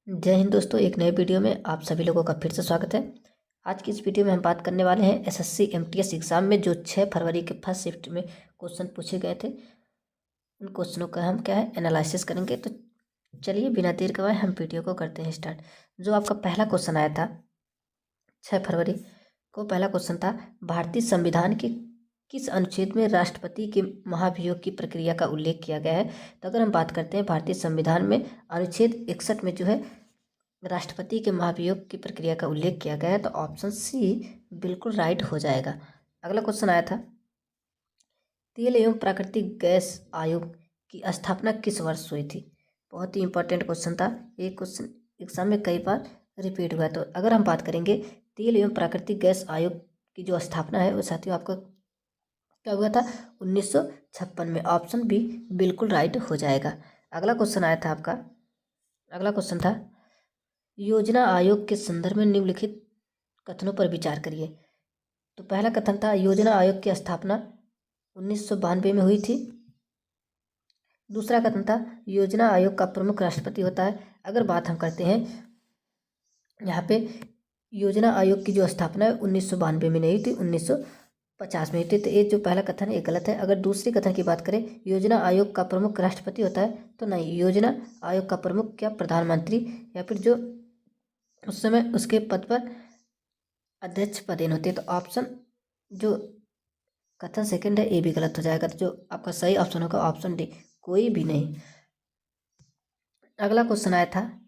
जय हिंद दोस्तों, एक नए वीडियो में आप सभी लोगों का फिर से स्वागत है। आज की इस वीडियो में हम बात करने वाले हैं एसएससी एमटीएस एग्ज़ाम में जो 6 फरवरी के फर्स्ट शिफ्ट में क्वेश्चन पूछे गए थे, उन क्वेश्चनों का हम क्या है एनालिसिस करेंगे। तो चलिए बिना देर करवाए हम वीडियो को करते हैं स्टार्ट। जो आपका पहला क्वेश्चन आया था 6 फरवरी को, पहला क्वेश्चन था भारतीय संविधान के किस अनुच्छेद में राष्ट्रपति के महाभियोग की प्रक्रिया का उल्लेख किया गया है। तो अगर हम बात करते हैं भारतीय संविधान में अनुच्छेद 61 में जो है राष्ट्रपति के महाभियोग की प्रक्रिया का उल्लेख किया गया है, तो ऑप्शन सी बिल्कुल राइट हो जाएगा। अगला क्वेश्चन आया था तेल एवं प्राकृतिक गैस आयोग की स्थापना किस वर्ष हुई थी। बहुत ही इंपॉर्टेंट क्वेश्चन था, ये क्वेश्चन एग्जाम में कई बार रिपीट हुआ है। तो अगर हम बात करेंगे तेल एवं प्राकृतिक गैस आयोग की जो स्थापना है वो साथियों आपका क्या हुआ था 1956 में। ऑप्शन बी बिल्कुल राइट हो जाएगा। अगला क्वेश्चन आया था आपका, अगला क्वेश्चन था योजना आयोग के संदर्भ में निम्नलिखित कथनों पर विचार करिए। तो पहला कथन था योजना आयोग की स्थापना 1992 में हुई थी। दूसरा कथन था योजना आयोग का प्रमुख राष्ट्रपति होता है। अगर बात हम करते हैं यहाँ पे योजना आयोग की जो स्थापना है 1992 में नहीं हुई थी, 1950 में हुई थी। तो ये जो पहला कथन है ये गलत है। अगर दूसरी कथन की बात करें योजना आयोग का प्रमुख राष्ट्रपति होता है, तो नहीं, योजना आयोग का प्रमुख क्या प्रधानमंत्री या फिर जो उस समय उसके पद पर अध्यक्ष पदेन होते हैं। तो ऑप्शन जो कथन सेकंड है ये भी गलत हो जाएगा। तो जो आपका सही ऑप्शन होगा ऑप्शन डी, कोई भी नहीं। अगला क्वेश्चन आया था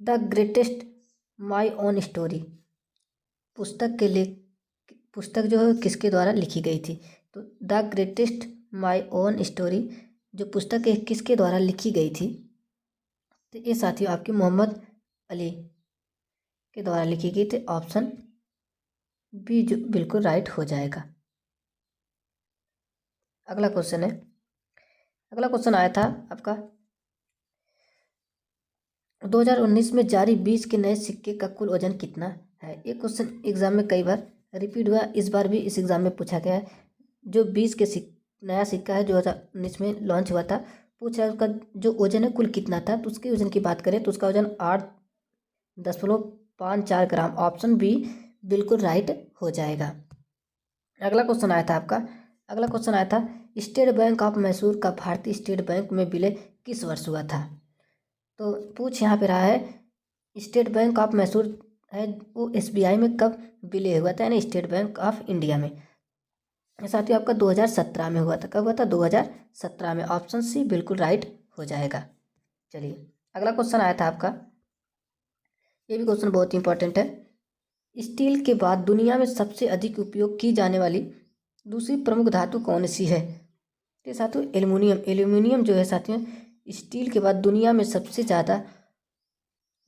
the greatest my own story पुस्तक जो है किसके द्वारा लिखी गई थी। तो the greatest my own story जो पुस्तक है किसके द्वारा लिखी गई थी। तो ये साथियों आपकी मोहम्मद अली के द्वारा लिखी गई थी। ऑप्शन बी जो बिल्कुल राइट हो जाएगा। अगला क्वेश्चन है, अगला क्वेश्चन आया था आपका 2019 में जारी 20 के नए सिक्के का कुल वजन कितना है। ये क्वेश्चन एग्जाम में कई बार रिपीट हुआ, इस बार भी इस एग्जाम में पूछा गया है। जो 20 के नया सिक्का है 2019 में लॉन्च हुआ था, पूछा है उसका जो वजन है कुल कितना था। तो उसके वजन की बात करें तो उसका वजन 8.54 ग्राम। ऑप्शन बी बिल्कुल राइट हो जाएगा। अगला क्वेश्चन आया था आपका, अगला क्वेश्चन आया था स्टेट बैंक ऑफ मैसूर का भारतीय स्टेट बैंक में विलय किस वर्ष हुआ था। तो पूछ यहाँ पे रहा है स्टेट बैंक ऑफ मैसूर है वो एसबीआई में कब विलय हुआ था, यानी स्टेट बैंक ऑफ इंडिया में। साथियों आपका 2017 में हुआ था। कब हुआ था 2017 में। ऑप्शन सी बिल्कुल राइट हो जाएगा। चलिए अगला क्वेश्चन आया था आपका, ये भी क्वेश्चन बहुत इंपॉर्टेंट है। स्टील के बाद दुनिया में सबसे अधिक उपयोग की जाने वाली दूसरी प्रमुख धातु कौन सी है। तो साथियों एल्यूमिनियम जो है साथियों स्टील के बाद दुनिया में सबसे ज़्यादा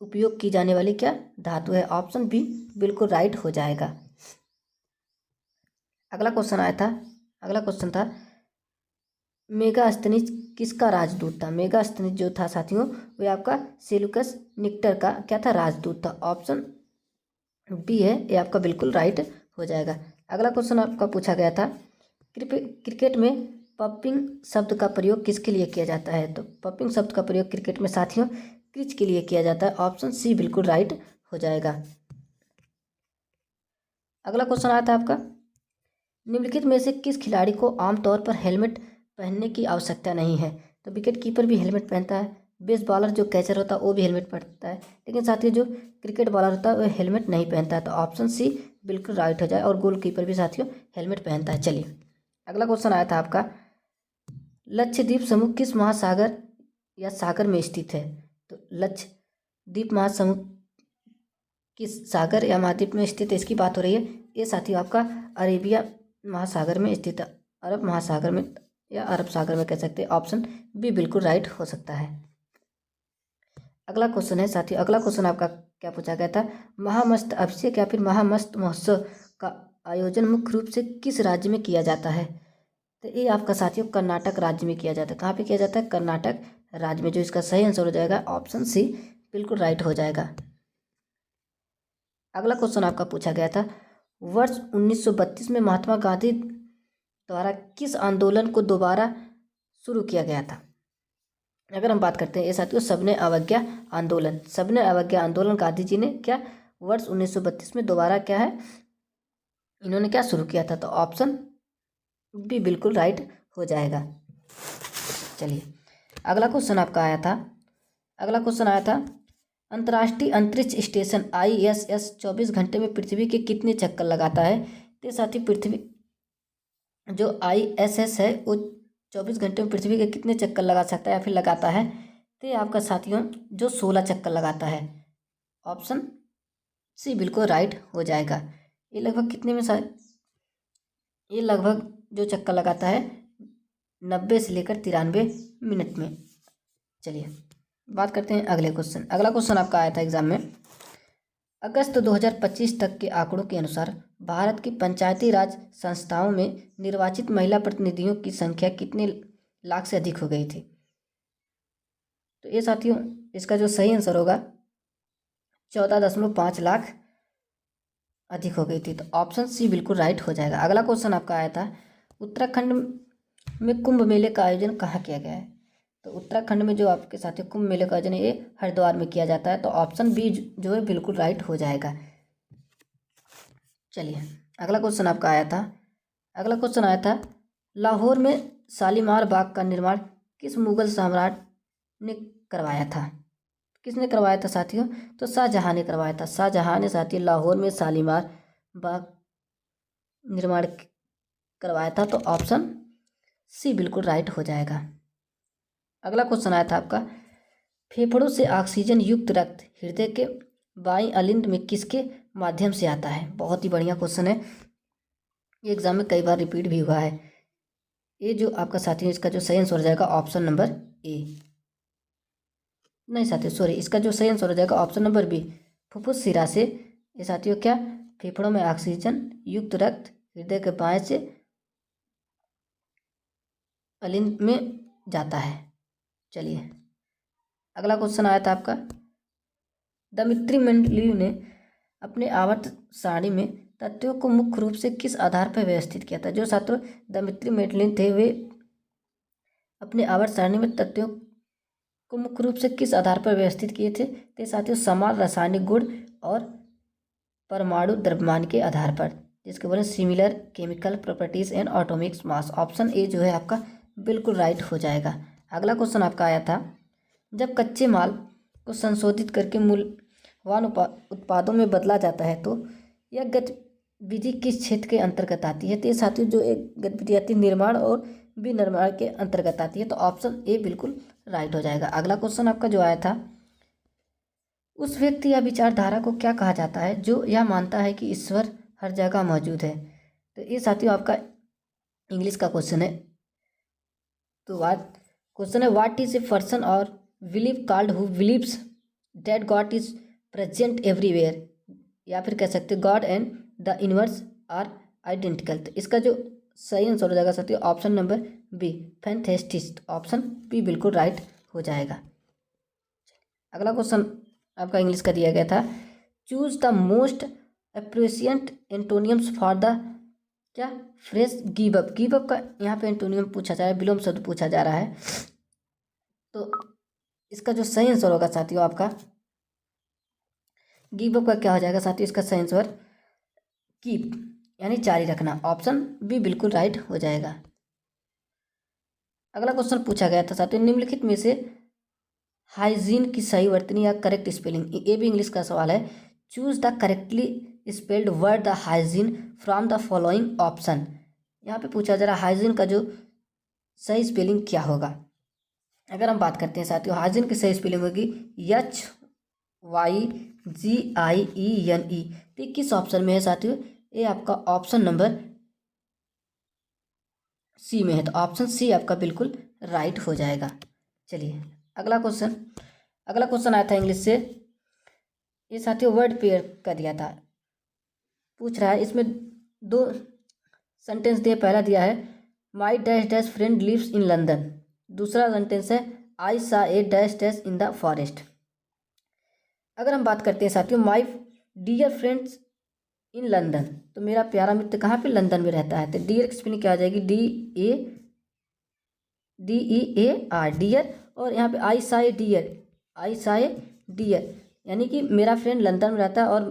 उपयोग की जाने वाली क्या धातु है। ऑप्शन बी बिल्कुल राइट हो जाएगा। अगला क्वेश्चन आया था, अगला क्वेश्चन था मेगास्थनीज किसका राजदूत था। मेगास्थनीज जो था साथियों वह आपका सेलुकस निक्टर का क्या था, राजदूत था। ऑप्शन बी है ये आपका बिल्कुल राइट हो जाएगा। अगला क्वेश्चन आपका पूछा गया था क्रिकेट में पपिंग शब्द का प्रयोग किसके लिए किया जाता है। तो पपिंग शब्द का प्रयोग क्रिकेट में साथियों क्रिच के लिए किया जाता है। ऑप्शन सी बिल्कुल राइट हो जाएगा। अगला क्वेश्चन आया था आपका निम्नलिखित में से किस खिलाड़ी को आमतौर पर हेलमेट पहनने की आवश्यकता नहीं है। तो विकेट कीपर भी हेलमेट पहनता है, बेस बॉलर जो कैचर होता है वो भी हेलमेट पहनता है, लेकिन साथियों जो क्रिकेट बॉलर होता है वो हेलमेट नहीं पहनता है। तो ऑप्शन सी बिल्कुल राइट हो जाए। और गोल कीपर भी साथियों हेलमेट पहनता है। चलिए अगला क्वेश्चन आया था आपका लक्षद्वीप समूह किस महासागर या सागर में स्थित है। तो लक्षद्वीप महासमूह किस सागर या महाद्वीप में स्थित है इसकी बात हो रही है। ये साथियों आपका अरेबिया महासागर में स्थित है, अरब महासागर में या अरब सागर में कह सकते हैं। ऑप्शन बी बिल्कुल राइट हो सकता है। अगला क्वेश्चन है साथियों, अगला क्वेश्चन आपका क्या पूछा गया था महामस्त अभिषेक या फिर महामस्त महोत्सव का आयोजन मुख्य रूप से किस राज्य में किया जाता है। तो ये आपका साथियों कर्नाटक राज्य में किया जाता है। कहाँ पे किया जाता है, कर्नाटक राज्य में। जो इसका सही आंसर हो जाएगा ऑप्शन सी बिल्कुल राइट हो जाएगा। अगला क्वेश्चन आपका पूछा गया था वर्ष 1932 में महात्मा गांधी द्वारा किस आंदोलन को दोबारा शुरू किया गया था। अगर हम बात करते हैं ये साथियों सविनय अवज्ञा आंदोलन, सविनय अवज्ञा आंदोलन गांधी जी ने क्या वर्ष 1932 में दोबारा क्या है इन्होंने क्या शुरू किया था, तो ऑप्शन भी बिल्कुल राइट हो जाएगा। चलिए अगला क्वेश्चन आपका आया था, अगला क्वेश्चन आया था अंतर्राष्ट्रीय अंतरिक्ष स्टेशन ISS 24 घंटे में पृथ्वी के कितने चक्कर लगाता है। तो साथ ही पृथ्वी जो ISS है वो 24 घंटे में पृथ्वी के कितने चक्कर लगा सकता है या फिर लगाता है, तो ये आपका साथियों जो 16 चक्कर लगाता है। ऑप्शन सी बिल्कुल राइट हो जाएगा। ये लगभग कितने में ये लगभग जो चक्कर लगाता है 90 से लेकर 93 मिनट में। चलिए बात करते हैं अगले क्वेश्चन, अगला क्वेश्चन आपका आया था एग्जाम में, अगस्त 2025 तक के आंकड़ों के अनुसार भारत की पंचायती राज संस्थाओं में निर्वाचित महिला प्रतिनिधियों की संख्या कितने लाख से अधिक हो गई थी। तो ये साथियों इसका जो सही आंसर होगा 14.5 लाख अधिक हो गई थी। तो ऑप्शन सी बिल्कुल राइट हो जाएगा। अगला क्वेश्चन आपका आया था उत्तराखंड में कुंभ मेले का आयोजन कहाँ किया गया है। तो उत्तराखंड में जो आपके साथ कुंभ मेले का आयोजन है ये हरिद्वार में किया जाता है। तो ऑप्शन बी जो है बिल्कुल राइट हो जाएगा। चलिए अगला क्वेश्चन आपका आया था, अगला क्वेश्चन आया था लाहौर में शालीमार बाग का निर्माण किस मुगल सम्राट ने करवाया था। किसने करवाया था साथियों, तो शाहजहां ने करवाया था। शाहजहां ने साथियों लाहौर में शालीमार बाग निर्माण करवाया था। तो ऑप्शन सी बिल्कुल राइट हो जाएगा। अगला क्वेश्चन आया था आपका फेफड़ों से ऑक्सीजन युक्त रक्त हृदय के बाईं अलिंद में किसके माध्यम से आता है। बहुत ही बढ़िया क्वेश्चन है, ये एग्जाम में कई बार रिपीट भी हुआ है। ये जो आपका साथियों इसका जो सही आंसर हो जाएगा ऑप्शन नंबर ए, नहीं साथियों सॉरी, इसका जो सही आंसर हो जाएगा ऑप्शन नंबर बी, फुफ्फुस शिरा से ये साथियों क्या फेफड़ों में ऑक्सीजन युक्त रक्त हृदय के बाएं से अलिंद में जाता है। चलिए अगला क्वेश्चन आया था आपका दमित्री मेंडलीव ने अपने आवर्त सारणी में तथ्यों को मुख्य रूप से किस आधार पर व्यवस्थित किया था। जो छात्र दमित्री मेंडलीव थे वे अपने आवर्त सारणी में तथ्यों को मुख्य रूप से किस आधार पर व्यवस्थित किए थे, तो साथियों समान रासायनिक गुण और परमाणु द्रव्यमान के आधार पर, जिसके बोले similar chemical properties and atomic mass. Option A जो है आपका बिल्कुल राइट हो जाएगा। अगला क्वेश्चन आपका आया था जब कच्चे माल को संशोधित करके मूल्यवान उत्पादों में बदला जाता है तो यह गतिविधि किस क्षेत्र के अंतर्गत आती है। तो ये साथियों जो एक गतिविधि आती है निर्माण और विनिर्माण के अंतर्गत आती है। तो ऑप्शन ए बिल्कुल राइट हो जाएगा। अगला क्वेश्चन आपका जो आया था उस व्यक्ति या विचारधारा को क्या कहा जाता है जो यह मानता है कि ईश्वर हर जगह मौजूद है। तो ये साथियों आपका इंग्लिश का क्वेश्चन है। तो क्वेश्चन है what is a person or believe called who believes that god is present everywhere, या फिर कह सकते god and the universe are identical. तो इसका जो सही आंसर हो जाएगा साथियों option number b pantheist. Option b बिल्कुल राइट हो जाएगा। अगला क्वेश्चन आपका इंग्लिश का दिया गया था choose the most appropriate antonyms for the क्या phrase give up. Give up का यहाँ पे एंटोनियम पूछा जा रहा है, विलोम शब्द पूछा जा रहा है। तो इसका जो सही आंसर होगा साथियों आपका गिव अप का क्या हो जाएगा साथियों, इसका सही आंसर कीप यानी जारी रखना। ऑप्शन बी बिल्कुल राइट हो जाएगा। अगला क्वेश्चन पूछा गया था साथियों निम्नलिखित में से हाइजीन की सही वर्तनी या करेक्ट स्पेलिंग, ये भी इंग्लिश का सवाल है। Choose the correctly spelled word the hygiene from the following option. यहाँ पे पूछा जा रहा है हाइजीन का जो सही स्पेलिंग क्या होगा। अगर हम बात करते हैं साथियों हाइजीन की सही स्पेलिंग होगी HYGIENE। तो किस ऑप्शन में है साथियों, ये आपका ऑप्शन नंबर सी में है। तो ऑप्शन सी आपका बिल्कुल राइट हो जाएगा। चलिए अगला क्वेश्चन आया था इंग्लिश से, ये साथियों वर्ड पेयर का दिया था। पूछ रहा है इसमें 2 सेंटेंस दिया, पहला दिया है my dash dash friend lives in London, दूसरा सेंटेंस है I saw a dash dash in the forest. अगर हम बात करते हैं साथियों my dear friends in London, तो मेरा प्यारा मित्र कहाँ पे लंदन में रहता है। तो डियर की स्पेलिंग क्या आ जाएगी DEAR डियर, और यहाँ पे आई साई डियर यानी कि मेरा फ्रेंड लंदन में रहता है और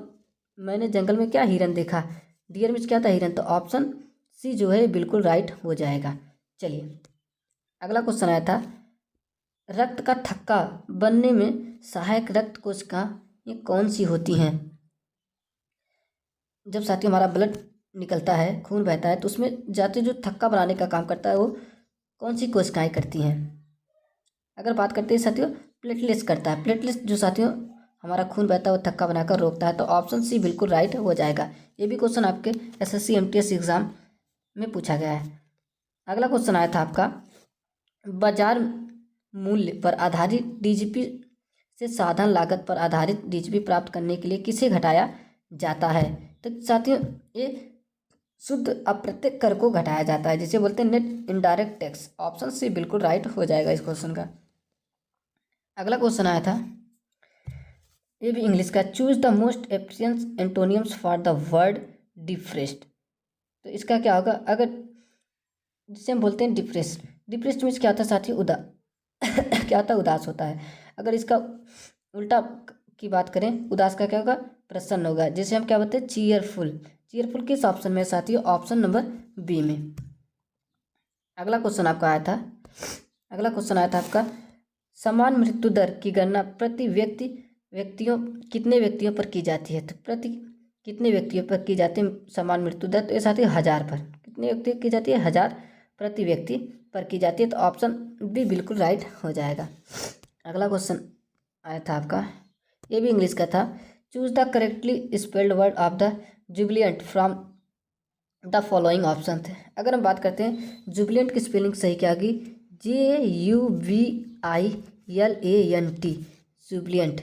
मैंने जंगल में क्या हिरन देखा। डियर मीन्स क्या था, हिरन। तो ऑप्शन सी जो है बिल्कुल राइट हो जाएगा। चलिए अगला क्वेश्चन आया था, रक्त का थक्का बनने में सहायक रक्त कोशिका ये कौन सी होती हैं। जब साथियों हमारा ब्लड निकलता है, खून बहता है, तो उसमें जाते जो थक्का बनाने का काम करता है वो कौन सी कोशिकाएं करती हैं। अगर बात करते हैं साथियों, प्लेटलेट्स करता है। प्लेटलेट्स जो साथियों हमारा खून बहता है वो थक्का बनाकर रोकता है। तो ऑप्शन सी बिल्कुल राइट हो जाएगा। ये भी क्वेश्चन आपके एसएससी एमटीएस एग्जाम में पूछा गया है। अगला क्वेश्चन आया था आपका, बाजार मूल्य पर आधारित डीजीपी से साधन लागत पर आधारित डीजीपी प्राप्त करने के लिए किसे घटाया जाता है। तो साथियों ये शुद्ध अप्रत्यक्ष कर को घटाया जाता है, जिसे बोलते हैं net indirect tax. Option c बिल्कुल राइट हो जाएगा इस क्वेश्चन का। अगला क्वेश्चन आया था, ये भी इंग्लिश का, choose the most efficient एंटोनियम्स for the word depressed. तो इसका क्या होगा, अगर जिसे हम बोलते हैं डिप्रेस्ड। डिप्रेस्ड मीन्स क्या होता है साथियों, क्या होता है, उदास होता है। अगर इसका उल्टा की बात करें, उदास का क्या होगा, प्रसन्न होगा, जिसे हम क्या बोलते हैं, चीयरफुल। चीयरफुल किस ऑप्शन में साथियों, ऑप्शन नंबर बी में। अगला क्वेश्चन आपका आया था, अगला क्वेश्चन आया था आपका, समान मृत्यु दर की गणना प्रति कितने व्यक्तियों पर की जाती है। तो प्रति कितने व्यक्तियों पर की जाती है समान मृत्यु दर। तो ये साथियों 1000 पर। कितने व्यक्ति की जाती है, 1000 प्रति व्यक्ति पर की जाती है। तो ऑप्शन बी बिल्कुल राइट हो जाएगा। अगला क्वेश्चन आया था आपका, ये भी इंग्लिश का था, choose the correctly spelled word of the Jubilant from the following option थे। अगर हम बात करते हैं जुबिलियंट की स्पेलिंग सही क्या होगी, JUBILANT, जुबिलियंट।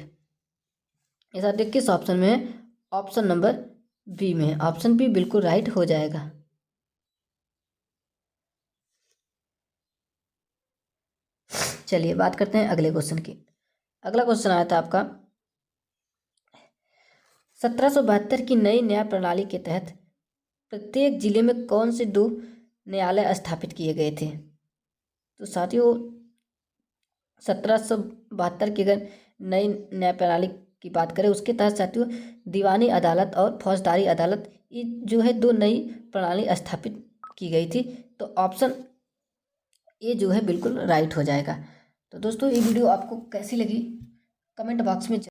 ये साथियों किस ऑप्शन में है, ऑप्शन नंबर बी में है। ऑप्शन बी बिल्कुल राइट हो जाएगा। चलिए बात करते हैं अगले क्वेश्चन की। अगला क्वेश्चन आया था आपका, 1772 की नई न्याय प्रणाली के तहत प्रत्येक जिले में कौन से 2 न्यायालय स्थापित किए गए थे। तो साथियों 1772 की अगर नई न्याय प्रणाली की बात करें, उसके तहत साथियों दीवानी अदालत और फौजदारी अदालत ये जो है 2 नई प्रणाली स्थापित की गई थी। तो ऑप्शन ए जो है बिल्कुल राइट हो जाएगा। तो दोस्तों ये वीडियो आपको कैसी लगी कमेंट बॉक्स में